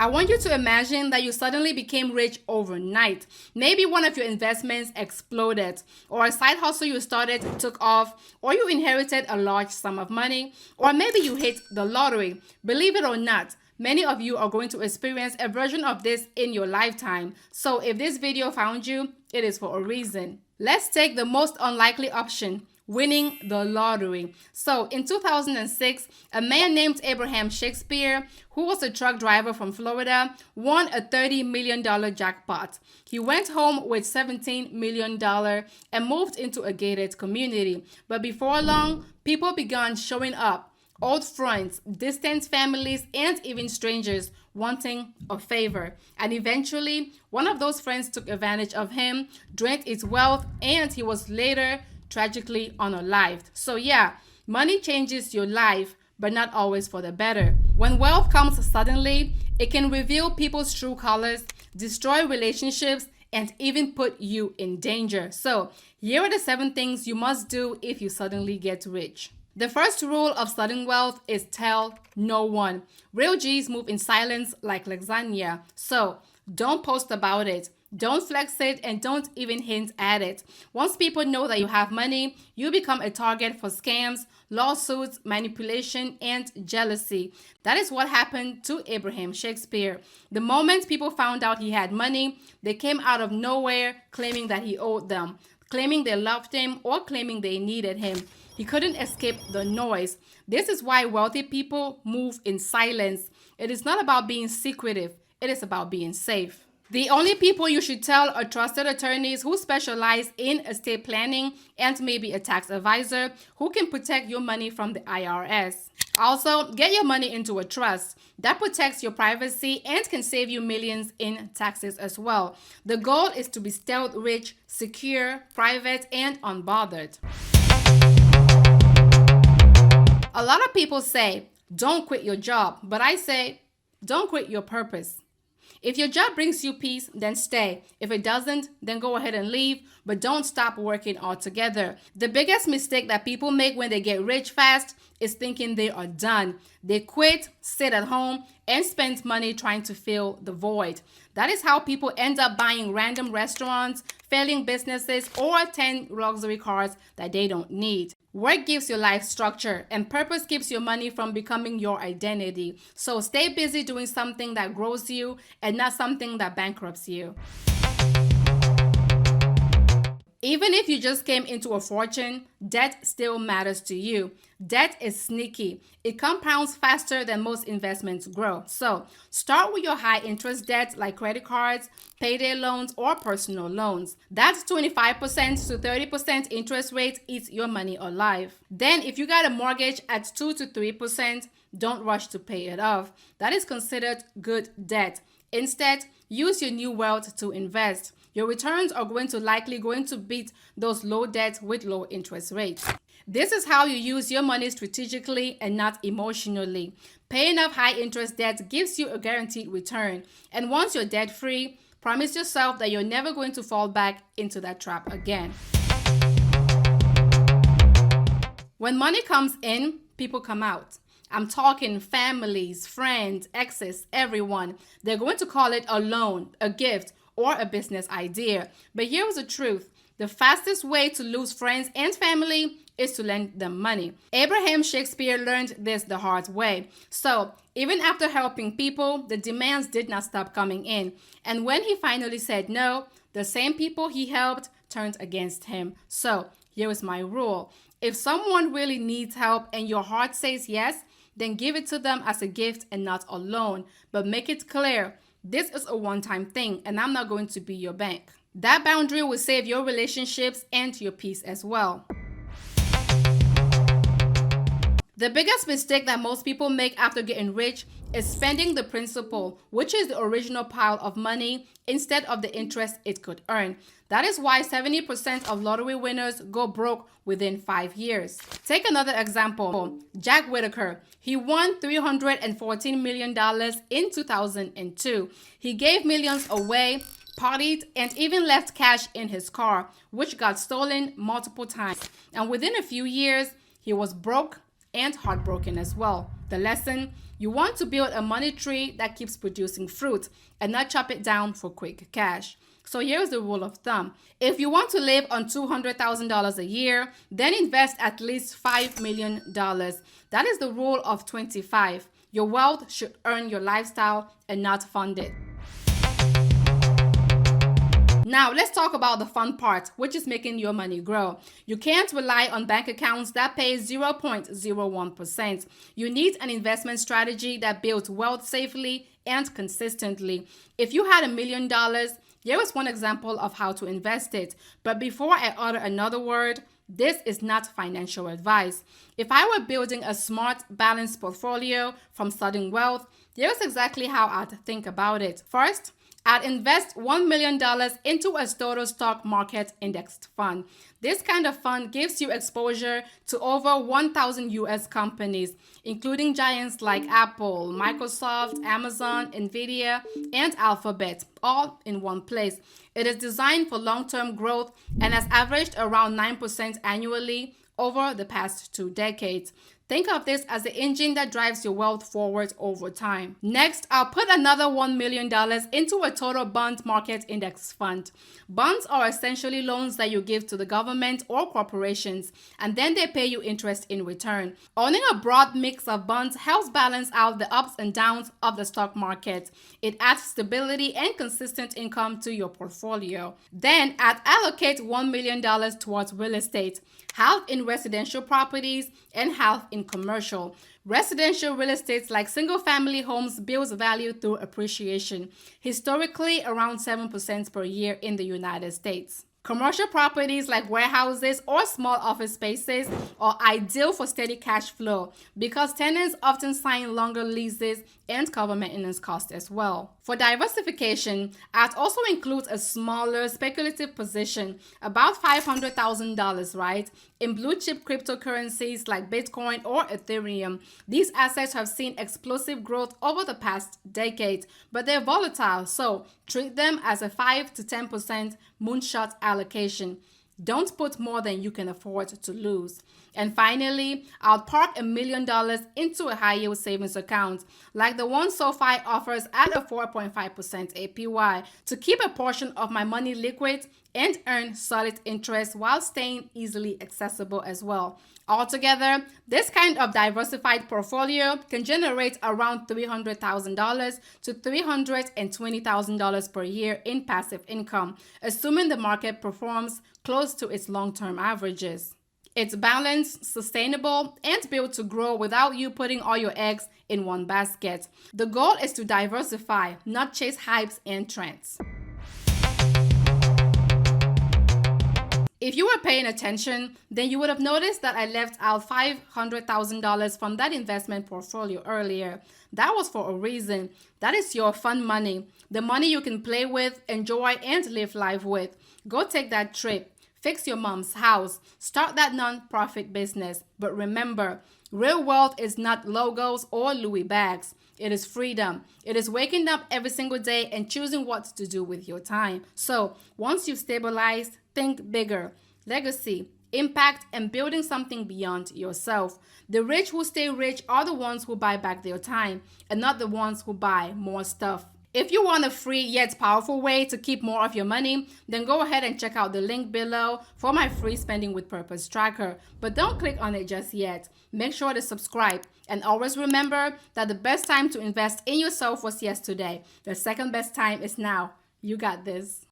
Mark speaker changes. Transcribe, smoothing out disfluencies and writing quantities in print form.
Speaker 1: I want you to imagine that you suddenly became rich overnight. Maybe one of your investments exploded, or a side hustle you started took off, or you inherited a large sum of money, or maybe you hit the lottery. Believe it or not, many of you are going to experience a version of this in your lifetime. So if this video found you, it is for a reason. Let's take the most unlikely option: winning the lottery. So in 2006, a man named Abraham Shakespeare, who was a truck driver from Florida, won a $30 million jackpot. He went home with $17 million and moved into a gated community. But before long, people began showing up. Old friends, distant families, and even strangers wanting a favor. And eventually, one of those friends took advantage of him, drained his wealth, and he was later tragically unalived. So yeah, money changes your life, but not always for the better. When wealth comes suddenly, it can reveal people's true colors, destroy relationships, and even put you in danger. So here are the 7 things you must do if you suddenly get rich. The first rule of sudden wealth is tell no one. Real G's move in silence like lasagna. So don't post about it. Don't flex it, and don't even hint at it. Once people know that you have money, you become a target for scams, lawsuits, manipulation, and jealousy. That is what happened to Abraham Shakespeare. The moment people found out he had money, they came out of nowhere claiming that he owed them, claiming they loved him, or claiming they needed him. He couldn't escape the noise. This is why wealthy people move in silence. It is not about being secretive. It is about being safe. The only people you should tell are trusted attorneys who specialize in estate planning and maybe a tax advisor who can protect your money from the IRS. Also, get your money into a trust that protects your privacy and can save you millions in taxes as well. The goal is to be stealth rich, secure, private, and unbothered. A lot of people say, don't quit your job, but I say, don't quit your purpose. If your job brings you peace, then stay. If it doesn't, then go ahead and leave, but don't stop working altogether. The biggest mistake that people make when they get rich fast is thinking they are done. They quit, sit at home, and spend money trying to fill the void. That is how people end up buying random restaurants, failing businesses, or 10 luxury cars that they don't need. Work gives your life structure, and purpose keeps your money from becoming your identity. So stay busy doing something that grows you and not something that bankrupts you. Even if you just came into a fortune, debt still matters to you. Debt is sneaky. It compounds faster than most investments grow. So start with your high interest debt like credit cards, payday loans, or personal loans. That's 25% to 30% interest rate eats your money alive. Then if you got a mortgage at 2 to 3%, don't rush to pay it off. That is considered good debt. Instead, use your new wealth to invest. Your returns are going to beat those low debts with low interest rates. This is how you use your money strategically and not emotionally. Paying off high interest debt gives you a guaranteed return. And once you're debt free, promise yourself that you're never going to fall back into that trap again. When money comes in, people come out. I'm talking families, friends, exes, everyone. They're going to call it a loan, a gift, or a business idea. But here's the truth. The fastest way to lose friends and family is to lend them money. Abraham Shakespeare learned this the hard way. So even after helping people, the demands did not stop coming in. And when he finally said no, the same people he helped turned against him. So here is my rule. If someone really needs help and your heart says yes, then give it to them as a gift and not a loan. But make it clear, this is a one-time thing and I'm not going to be your bank. That boundary will save your relationships and your peace as well. The biggest mistake that most people make after getting rich is spending the principal, which is the original pile of money, instead of the interest it could earn. That is why 70% of lottery winners go broke within 5 years. Take another example. Jack Whitaker. He won $314 million in 2002. He gave millions away, partied, and even left cash in his car, which got stolen multiple times. And within a few years, he was broke, and heartbroken as well. The lesson: you want to build a money tree that keeps producing fruit and not chop it down for quick cash. So here's the rule of thumb. If you want to live on $200,000 a year, then invest at least $5 million. That is the rule of 25. Your wealth should earn your lifestyle and not fund it. Now, let's talk about the fun part, which is making your money grow. You can't rely on bank accounts that pay 0.01%. You need an investment strategy that builds wealth safely and consistently. If you had $1 million, here is one example of how to invest it. But before I utter another word, this is not financial advice. If I were building a smart, balanced portfolio from sudden wealth, here's exactly how I'd think about it. First, I'd invest $1 million into a total stock market indexed fund. This kind of fund gives you exposure to over 1,000 US companies, including giants like Apple, Microsoft, Amazon, Nvidia, and Alphabet, all in one place. It is designed for long-term growth and has averaged around 9% annually over the past 2 decades. Think of this as the engine that drives your wealth forward over time. Next, I'll put another $1 million into a total bond market index fund. Bonds are essentially loans that you give to the government or corporations, and then they pay you interest in return. Owning a broad mix of bonds helps balance out the ups and downs of the stock market. It adds stability and consistent income to your portfolio. Then, I'd allocate $1 million towards real estate, half in residential properties and half in commercial. Residential real estate like single-family homes builds value through appreciation, historically around 7% per year in the United States. Commercial properties like warehouses or small office spaces are ideal for steady cash flow because tenants often sign longer leases and cover maintenance costs as well. For diversification, I'd also include a smaller speculative position, about $500,000, right, in blue chip cryptocurrencies like Bitcoin or Ethereum. These assets have seen explosive growth over the past decade, but they're volatile, so treat them as a 5 to 10% moonshot allocation. Don't put more than you can afford to lose. And finally, I'll park $1 million into a high-yield savings account, like the one SoFi offers at a 4.5% APY, to keep a portion of my money liquid and earn solid interest while staying easily accessible as well. Altogether, this kind of diversified portfolio can generate around $300,000 to $320,000 per year in passive income, assuming the market performs close to its long-term averages. It's balanced, sustainable, and built to grow without you putting all your eggs in one basket. The goal is to diversify, not chase hypes and trends. If you were paying attention, then you would have noticed that I left out $500,000 from that investment portfolio earlier. That was for a reason. That is your fun money, the money you can play with, enjoy, and live life with. Go take that trip. Fix your mom's house. Start that non-profit business. But remember, real wealth is not logos or Louis bags. It is freedom. It is waking up every single day and choosing what to do with your time. So once you've stabilized, think bigger. Legacy, impact, and building something beyond yourself. The rich who stay rich are the ones who buy back their time and not the ones who buy more stuff. If you want a free yet powerful way to keep more of your money, then go ahead and check out the link below for my free Spending with Purpose tracker. But don't click on it just yet. Make sure to subscribe. And always remember that the best time to invest in yourself was yesterday. The second best time is now. You got this.